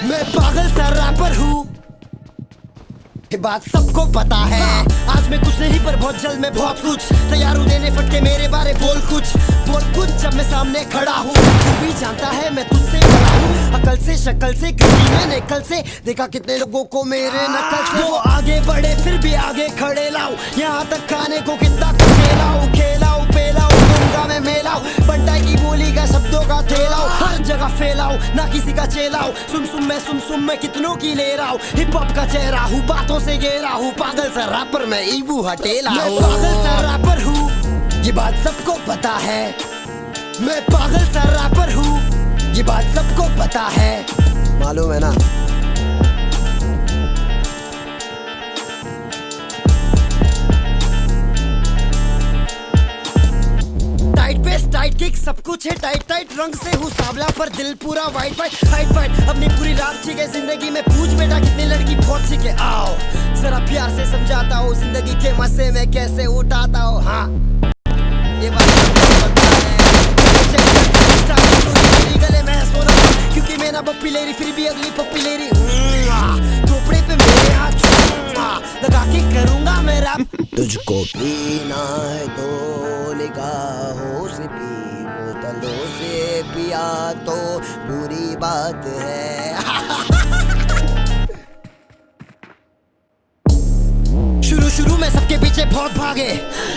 मैं पागल सा रैपर हूँ, ये बात सबको पता है। आज मैं कुछ नहीं पर बहुत जल्द मैं बहुत कुछ तैयार हूँ देने फटके मेरे बारे बोल कुछ जब मैं सामने खड़ा हूँ। तू भी जानता है मैं तुझसे बड़ा हूँ, अकल से शक्ल से, क्योंकि मैंने कल से देखा कितने लोगों को मेरे नकल से। वो आगे बढ़े फिर भी आगे खड़े लाओ, यहाँ तक खाने को कितना खेलाओ खेलाओ पेलाओ दूंगा मैं मेलाओ, बंटाई की बोली का शब्दों का थेलाओ, हर जगह फैलाओ ना किसी का चेलाओ। सुम मैं कितनों की ले रहा हूँ, हिप हॉप का चेहरा हूँ बातों से घेरा हूँ, पागल सा रैपर मैं ईबू हटेला हूँ। पागल सा रैपर हूँ, ये बात सबको पता है। मैं पागल सा रैपर हूँ, ये बात सबको पता है, मालूम है ना। टाइट किक सब कुछ है टाइट रंग से हूँ सांवला पर दिल पूरा वाइट हाइट अपनी पूरी रात ठीक है जिंदगी में। पूछ बेटा कितनी लड़की बहुत सीखे आओ, जरा प्यार से समझाता हूँ जिंदगी के मजे में कैसे उठाता हूँ। हाँ ये बात पता है, गले में सोना क्योंकि मैं ना पप्पी ले रही फिर भी अगली पप्पी ले रही। थोपड़े पे मेरे हाथ लगा के करूंगा मैं रैप। तुझको पीना है तो निगाहों से पी, बोतलों से पिया तो बुरी बात है। शुरू में सबके पीछे बहुत भागे,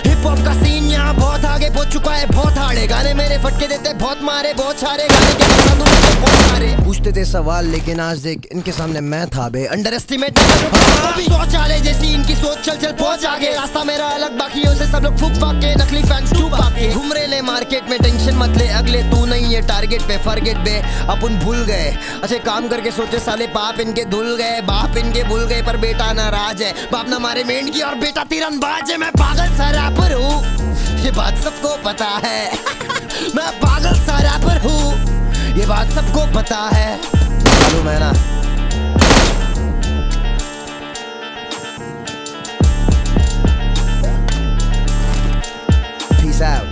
हिप हॉप का सीन यहाँ बहुत आगे पहुंच चुका है, बहुत हारे गाने मेरे फटके देते बहुत मारे, बहुत सारे गाने के पसंद मुझे बहुत सारे पूछते थे सवाल, लेकिन आज देख इनके सामने मैं था बे। अंडर एस्टिमेट सोच आले जैसी इनकी सोच, चल पहुंच आगे, रास्ता मेरा अलग बाकियों से, सब लोग फूक फाक के नकली फैंस डूब आके घूम रहे ले मार्केट में, टेंशन मत ले अगले तू नहीं है टारगेट पे, फॉरगेट बे अपन भूल गए अच्छे काम करके सोचे साले बाप इनके धुल गए, बाप इनके भूल गए पर बेटा नाराज है, बाप ना मारे मेंढ की और बेटा तीरंदाज है। मैं पागल सा रैपर हूँ, ये बात सबको पता है। मैं पागल सा रैपर हूँ, ये बात सबको पता है, मालूम है ना। Peace out.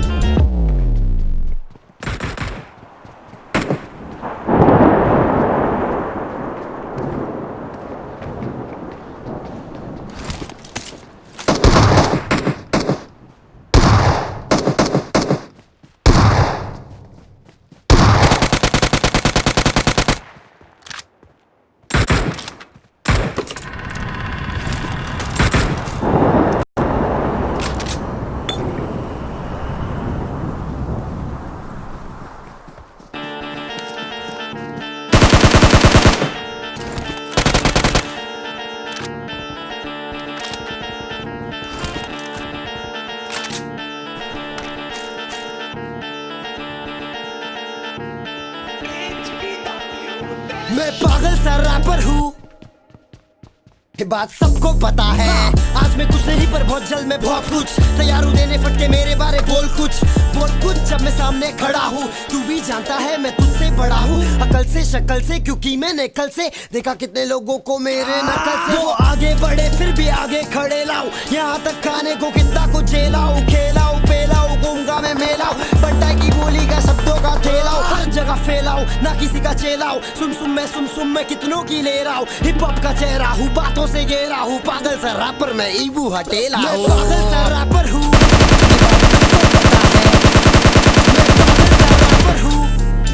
मैं पागल सा रैपर हूँ, ये बात सबको पता है। आज मैं कुछ नहीं पर बहुत जल्द मैं बहुत कुछ तैयार हूँ देने फटके मेरे बारे बोल कुछ जब मैं सामने खड़ा हूँ। तू भी जानता है मैं तुझसे बड़ा हूँ, अकल से शक्ल से, क्योंकि मैंने कल से देखा कितने लोगों को मेरे नकल से। वो आगे बढ़े फिर भी आगे खड़े लाओ, यहाँ तक खाने को कितना कुछ झेलाओ खेलाओ पेलाओ घूमगा मैं मेलाओ, बंटाई की बोली का शब्दों का थेलाओ, हर जगह फैलाओ ना किसी का चेलाओ। सुम मैं कितनों की ले रहा हूँ, हिप हॉप का चेहरा हूँ बातों से घेरा हूँ, पागल सा रैपर मैं ईबू हटेला हूँ। पागल सा रैपर हूँ,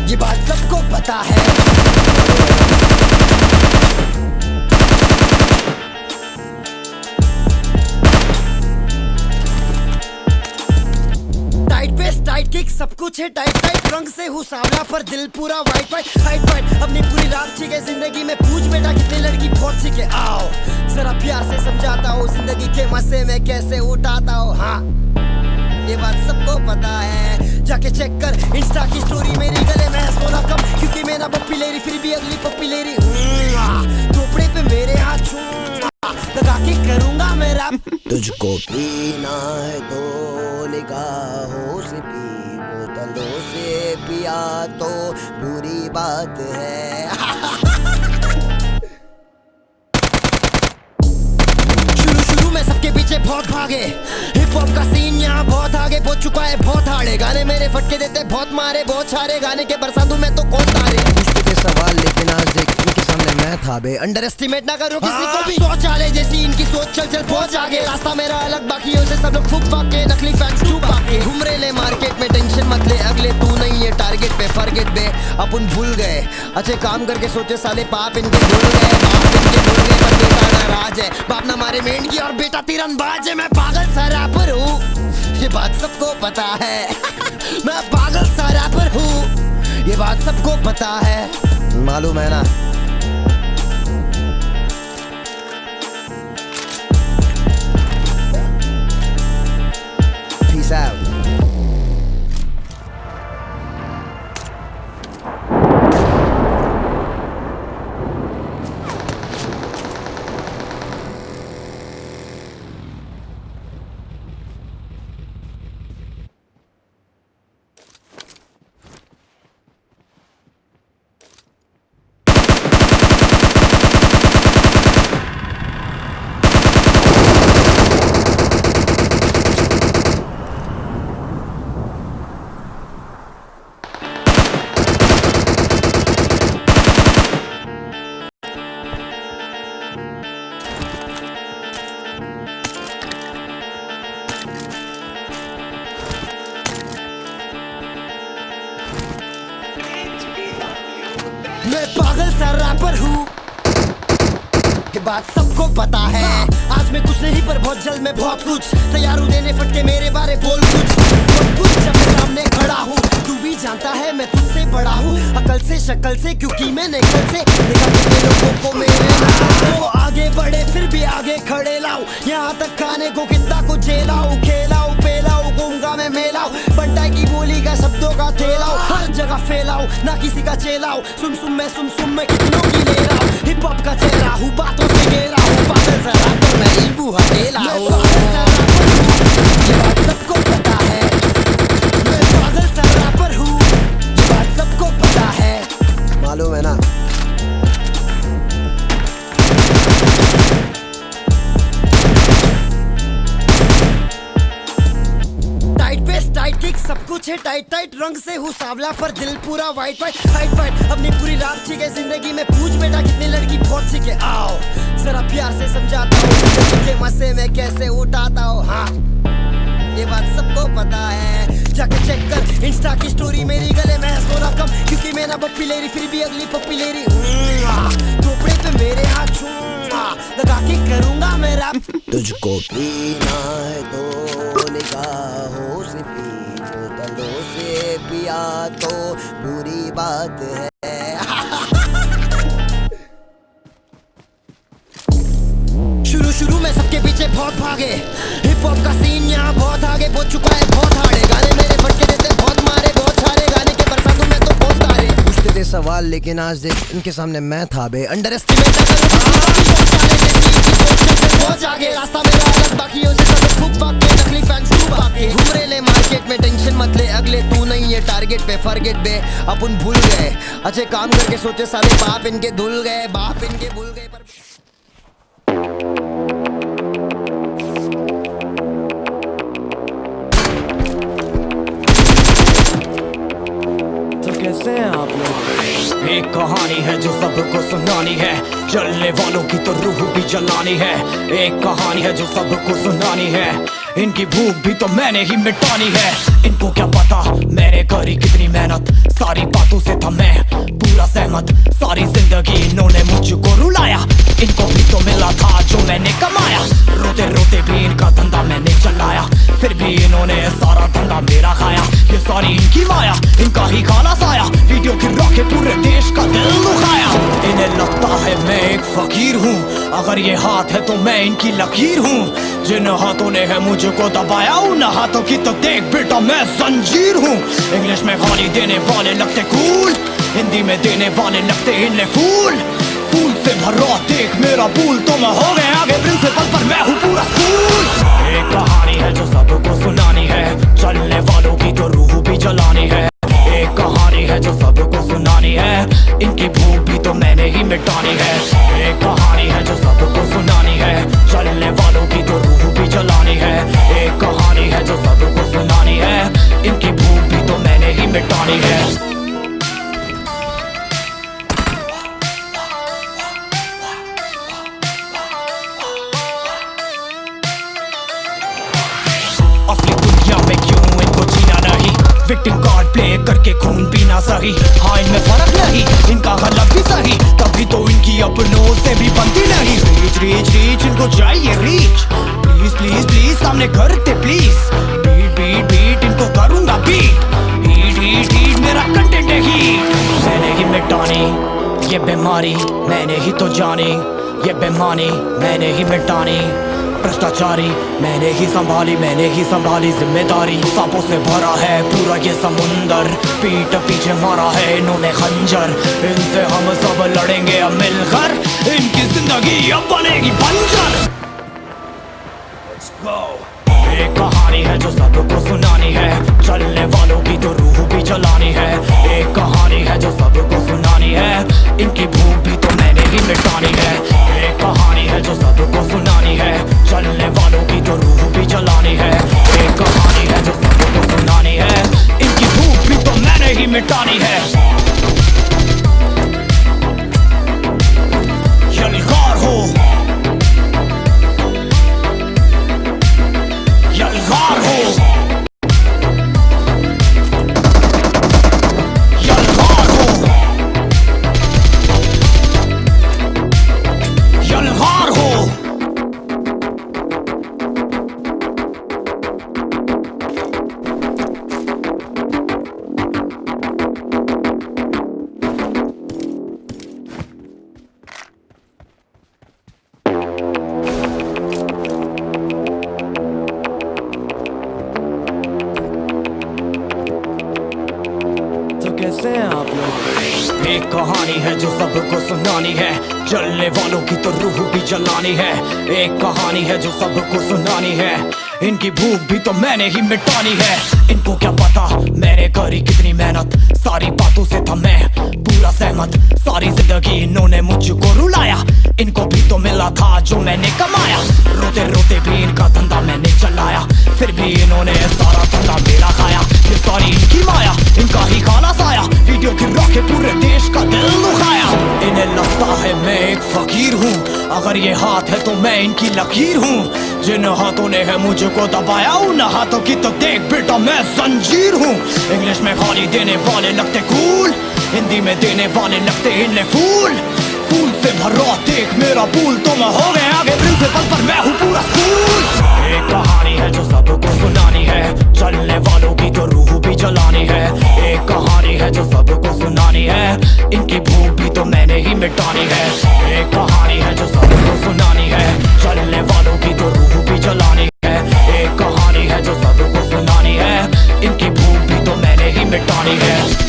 ये बात सबको पता है। टाइट किक सब कुछ है टाइट रंग से हूँ सांवला पर दिल पूरा वाइट हाइट अपनी पूरी रात ठीक है जिंदगी में। पूछ बेटा कितनी लड़की बहुत सीखे आओ, जरा प्यार से समझाता हूँ जिंदगी के मजे में कैसे उठाता हूँ। हाँ ये बात सबको पता है, जाके चेक कर इंस्टा की स्टोरी मेरी, गले में सोना कम क्योंकि मैं ना पप्पी ले रही फिर भी अगली पप्पी ले रही। थोपड़े पे मेरे हाथ लगा के करूंगा मैं रैप। तुझको पीना है तो निगाहों से पी, बोतलों से पिया तो बुरी बात है। शुरू में सबके पीछे बहुत भागे, हिप हॉप का सीन यहाँ बहुत आगे पहुंच चुका है, बहुत हारे गाने मेरे फटके देते बहुत मारे, बहुत सारे गाने के बरसातों में तो कौन तारे पूछते थे सवाल, लेकिन आज देख इनके सामने मैं था बे, अंडर एस्टिमेट ना करो किसी को भी। सोच आले जैसी इनकी सोच, चल चल पहुंच आगे। रास्ता मेरा अलग, बाकियों से सब लोग फूक फाक के, नकली फैंस चुप आके। घूम रहे ले मार्केट में, टेंशन मत ले, अगले तू नहीं है टारगेट पे, फॉरगेट बे अपन भूल गए। अच्छे काम करके सोचे साले पाप इनके धुल गए, बाप इनके भूल गए, पर बेटा नाराज है। बाप ना मारे मेंढकी और बेटा तीरंदाज है। मैं पागल सा रैपर हूँ, ये बात सबको पता है। मैं पागल सा रैपर हूँ, ये बात सबको पता है, मालूम है ना। Peace out. मैं पागल सा रैपर हूँ, ये बात सबको पता है। आज मैं कुछ नहीं पर बहुत जल्द मैं बहुत कुछ, तैयार हूँ देने फटके, मेरे बारे बोल कुछ जब मैं सामने खड़ा हूँ। तू भी जानता है मैं तुझसे बड़ा हूँ, अकल से शक्ल से, क्योंकि मैंने कल से देखा कितने लोगों को मेरे वो आगे बढ़े फिर भी आगे खड़े लाऊं। यहाँ तक खाने को कितना को झेलाऊं, खेलाऊं पेलाऊं, गूंगा मैं मेलाऊं, बंटाई की बोली का शब्दों का थेलाऊं, हर जगह फैलाऊं, ना किसी का चेलाऊं। सुम मैं कितनों की ले रहा हूँ, हिप हॉप का चेहरा हूँ, बातों से घेरा हूँ। पागल सा रैपर मैं ईबू हटेला हूँ, ये बात सबको पता है। मैं पागल सा रैपर हूँ, ये बात सबको पता है, मालूम है ना। टाइट किक सब कुछ है टाइट टाइट, रंग से हूँ सांवला पर दिल पूरा वाइट वाइट। हाइट अपनी पूरी रात छिके जिंदगी में, पूछ बेटा कितनी लड़की बहुत छिके। आओ जरा प्यार से समझाता हूँ, के मसे में कैसे उठाता हूँ। हाँ ये बात सबको पता है, जाके चेक कर इंस्टा की स्टोरी, मेरी गले में है सोना कम, क्योंकि मैं ना पप्पी ले रही फिर भी अगली पप्पी ले रही। थोपड़े पे मेरे हाथ लगा के करूंगा मैं रैप। तुझको पीना है तो निगाहों से पी, बोतलों से पिया तो बुरी बात है। शुरू में सबके पीछे बहुत भागे, हिप हॉप का सीन यहाँ बहुत आगे पहुंच चुका है, बहुत हार्ड है। गाने मेरे फटके देते बहुत मारे, बहुत सारे गाने के बरसातों में तो बहुत तारे। पूछते थे सवाल लेकिन आज देख इनके सामने मैं था बे, अंडर एस्टिमेट ना पहुंच आगे। रास्ता मेरा अलग, बाकियों से सब फूक फाक के, नकली फैंस चुप आके। घूम रहे ले मार्केट में, टेंशन मत ले, अगले तू नहीं है टारगेट पे, फॉरगेट बे अपन भूल गए। अच्छे काम करके सोचे साले पाप इनके धुल गए, बाप इनके भूल गए, पर कैसे हैं आप लोग? एक कहानी है जो सबको सुनानी है, जलने वालों की तो रूह भी जलानी है। एक कहानी है जो सबको सुनानी है, इनकी भूख भी तो मैंने ही मिटानी है। इनको क्या पता मैंने करी कितनी मेहनत, सारी बातों से था मैं पूरा सहमत। सारी जिंदगी इन्होंने मुझको रुलाया, इनको भी तो मिला था जो मैंने कमाया। रोते रोते भी इनका धंधा मैंने चलाया, फिर भी इन्होंने सारा धंधा मेरा खाया। ये सारी इनकी माया, इनका ही खाना साया, वीडियो गिरा के पूरे देश का दिल दुखाया। इन्हें लगता है मैं एक फकीर हूँ, अगर ये हाथ है तो मैं इनकी लकीर हूँ। जिन हाथों ने है मुझको दबाया, उन हाथों की तो देख बेटा मैं जंजीर हूँ। इंग्लिश में गाली देने वाले लगते कूल, हिंदी में देने वाले लगते इन्हें फूल। फूल से भरा देख मेरा पूल, तो मैं हो गया आगे प्रिंसिपल पर मैं हूँ पूरा स्कूल। एक कहानी है जो सबको सुनानी है, चलने वालों की तो रूह भी जलानी है। एक कहानी है जो सबको सुनानी है, इनकी भूख भी तो मैंने ही मिटानी है। एक कहानी है जो सबको सुनानी है, चलने वालों की तो रूह भी जलानी है। एक कहानी है जो सबको सुनानी है, इनकी भूख भी तो मैंने ही मिटानी है। करके खून पीना सही। हाँ इनमें फर्क नहीं, इनका गलत भी सही, तभी तो इनकी अपनों से भी बनती नहीं। रीच रीच रीच इनको चाहिए रीच, प्लीज प्लीज प्लीज सामने करते प्लीज। बीट बीट बीट इनको करूंगा बीट, हीट हीट हीट मेरा कंटेंट है हीट। मैंने ही मिटानी ये बीमारी, मैंने ही तो जानी ये बेमानी, मैंने ही मिटानी भ्रष्टाचारी, मैंने ही संभाली जिम्मेदारी। सांपों से भरा है पूरा ये समुंदर, पीठ पीछे मारा है इन्होंने खंजर। इनसे हम सब लड़ेंगे अब मिलकर, इनकी जिंदगी अब बनेगी बंजर। Let's go। एक कहानी है जो सबको सुनानी है, चलने वालों की तो रूह भी जलानी है। एक कहानी है जो सबको सुनानी है, इनकी भूख भी तो मैंने ही मिटानी है। एक कहानी है जो सबको सुनानी है, चलने वालों की तो रूह भी जलानी है। एक कहानी है जो सबको सुनानी है, इनकी भूख भी तो मैंने ही मिटानी है। यलगार हो, यलगार हो, यलगार हो, यलगार हो। कैसे हैं आप लोग? एक कहानी है जो सबको सुनानी है, जलने वालों की तो रूह भी जलानी है। एक कहानी है जो सबको सुनानी है, इनकी भूख भी तो मैंने ही मिटानी है। इनको क्या पता मैंने करी कितनी मेहनत, सारी बातों से था मैं पूरा सहमत। सारी जिंदगी इन्होंने मुझको रुलाया, इनको भी तो मिला था जो मैंने कमाया। रोते रोते भी इनका धंधा मैंने चलाया, फिर भी इन्होंने सारा धंधा मेरा खाया। ये सारी इनकी माया, इनका ही खाना साया, वीडियो गिरा के पूरे देश का दिल दुखाया। इन्हें लगता है मैं एक फकीर हूँ, अगर ये हाथ है तो मैं इनकी लकीर हूँ। जिन हाथों ने है मुझको दबाया, उन हाथों की तो देख बेटा मैं जंजीर हूँ। इंग्लिश में गाली देने वाले लगते कूल, हिंदी में देने वाले लगते इन्हें फूल। फूल से भरा देख मेरा पूल, तो मैं हो गया आगे प्रिंसिपल पर मैं हूँ पूरा स्कूल। एक कहानी है जो सबको सुनानी है, चलने वालों की तो रूह भी जलानी है। एक कहानी है जो सबको सुनानी है, इनकी भूख भी तो मैंने ही मिटानी है। एक कहानी है जो सबको सुनानी है, चलने वालों की तो रूह भी जलानी है। एक कहानी है जो सबको सुनानी है, इनकी भूख भी तो मैंने ही मिटानी है।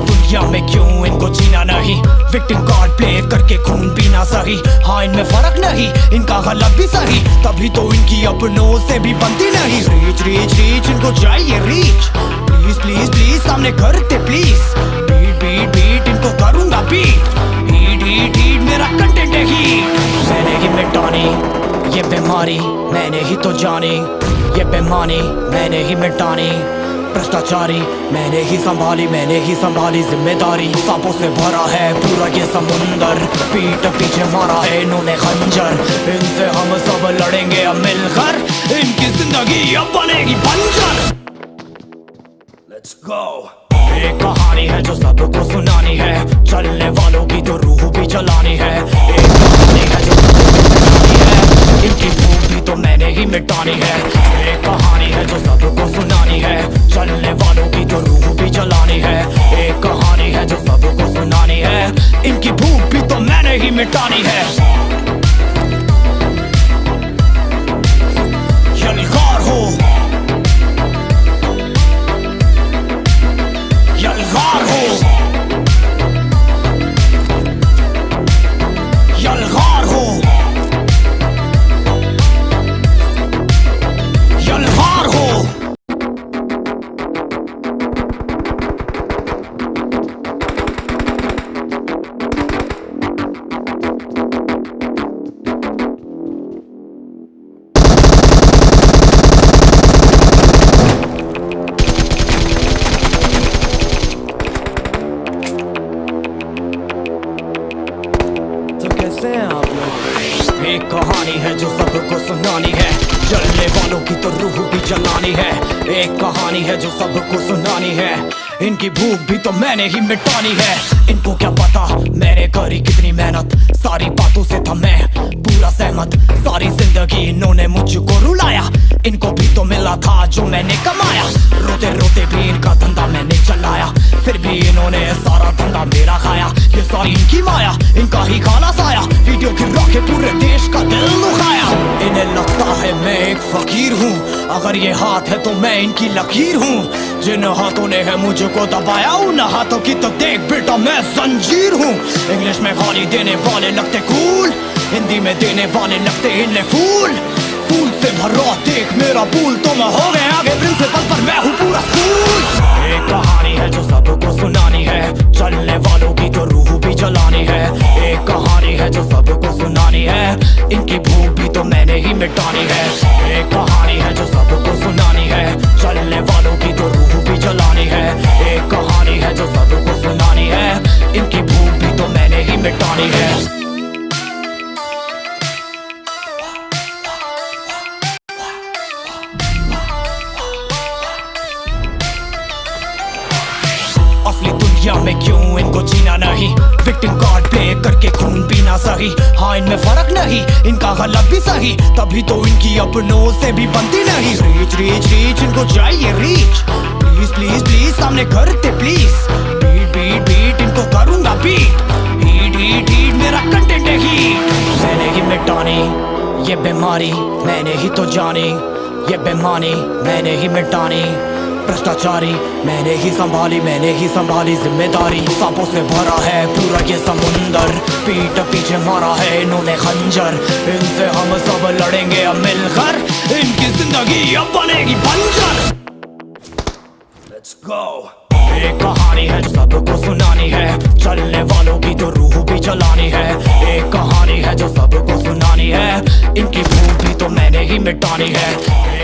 दुनिया में क्यों इनको जीना नहीं, विक्टिम कार्ड प्ले करके खून पीना सही। हाँ इनमें फर्क नहीं, इनका गलत भी सही, तभी तो इनकी अपनों से भी बनती नहीं। रीच रीच रीच इनको चाहिए रीच, प्लीज प्लीज प्लीज सामने करते प्लीज। बीट बीट बीट इनको करूंगा बीट, हीट हीट हीट मेरा कंटेंट है हीट। मैंने ही मिटानी ये बीमारी, मैंने ही तो जानी ये बेमानी, मैंने ही मिटानी भ्रष्टाचारी, मैंने ही संभाली जिम्मेदारी। सांपों से भरा है पूरा ये समुंदर, पीठ पीछे मारा है इन्होंने खंजर। इनसे हम सब लड़ेंगे अब मिलकर, इनकी जिंदगी अब बनेगी बंजर। Let's go। एक कहानी है जो सबको सुनानी है, चलने वालों की तो रूह भी जलानी है। एक कहानी है जो सबको सुनानी है, इनकी भूख भी तो मैंने ही मिटानी है। एक कहानी है जो सबको सुनानी है, चलने वालों की तो रूह भी जलानी है। एक कहानी है जो सबको सुनानी है, इनकी भूख भी तो मैंने ही मिटानी है। यलगार हो, यलगार हो, यलगार हो, यलगार हो। कैसे हैं आप लोग? एक कहानी है जो सबको सुनानी है, जलने वालों की तो रूह भी जलानी है। एक कहानी है जो सबको सुनानी है, इनकी भूख भी तो मैंने ही मिटानी है। इनको क्या पता मैंने करी कितनी मेहनत, सारी बातों से था मैं पूरा सहमत। सारी जिंदगी इन्होंने मुझको रुलाया, इनको भी तो मिला था जो मैंने कमाया। रोते रोते भी इनका धंधा मैंने चलाया, फिर भी इन्होंने सारा धंधा मेरा खाया। ये सारी इनकी माया, इनका ही काला साया, वीडियो गिरा के पूरे देश का दिल दुखाया। इन्हें लगता है मैं एक फकीर हूँ, अगर ये हाथ है तो मैं इनकी लकीर हूँ। जिन हाथों ने है मुझको दबाया, उन हाथों की तो देख बेटा मैं जंजीर हूँ। इंग्लिश में गाली देने वाले लगते कूल, हिंदी में देने वाले लगते इन्हें फूल। फूल से भरा देख मेरा पूल, तो मैं हो गया आगे प्रिंसिपल पर मैं हूँ पूरा स्कूल। एक कहानी है जो सबको सुनानी है, चलने वालों की तो रूह भी जलानी है। एक कहानी है जो सबको सुनानी है, इनकी भूख भी तो मैंने ही मिटानी है। एक कहानी है जो सबको सुनानी है, चलने वालों की तो रूह भी जलानी है। एक कहानी है जो सबको सुनानी है, इनकी भूख भी तो मैंने ही मिटानी है। असली दुनिया में क्यों इनको जीना नहीं, विक्टिम कार्ड प्ले करके खून पीना सही। हाँ इनमें फर्क नहीं, इनका गलत भी सही, तभी तो इनकी अपनों से भी बनती नहीं। रीच रीच रीच इनको चाहिए रीच, प्लीज प्लीज प्लीज सामने करते प्लीज। बीट बीट बीट इनको करूंगा बीट, हीट हीट हीट मेरा कंटेंट है हीट। मैंने ही मिटानी ये बीमारी, मैंने ही तो जानी ये बेमानी, मैंने ही मिटानी भ्रष्टाचारी। मैंने ही संभाली जिम्मेदारी। सांपों से भरा है पूरा ये समुंदर, पीठ पीछे मारा है इन्होंने खंजर। इनसे हम सब लड़ेंगे अब मिलकर, इनकी जिंदगी अब बनेगी बंजर। Let's go। एक कहानी है जो सबको सुनानी है, चलने वालों की तो रूह भी जलानी है। एक कहानी है जो सबको सुनानी है, इनकी भूख भी तो मैंने ही मिटानी है।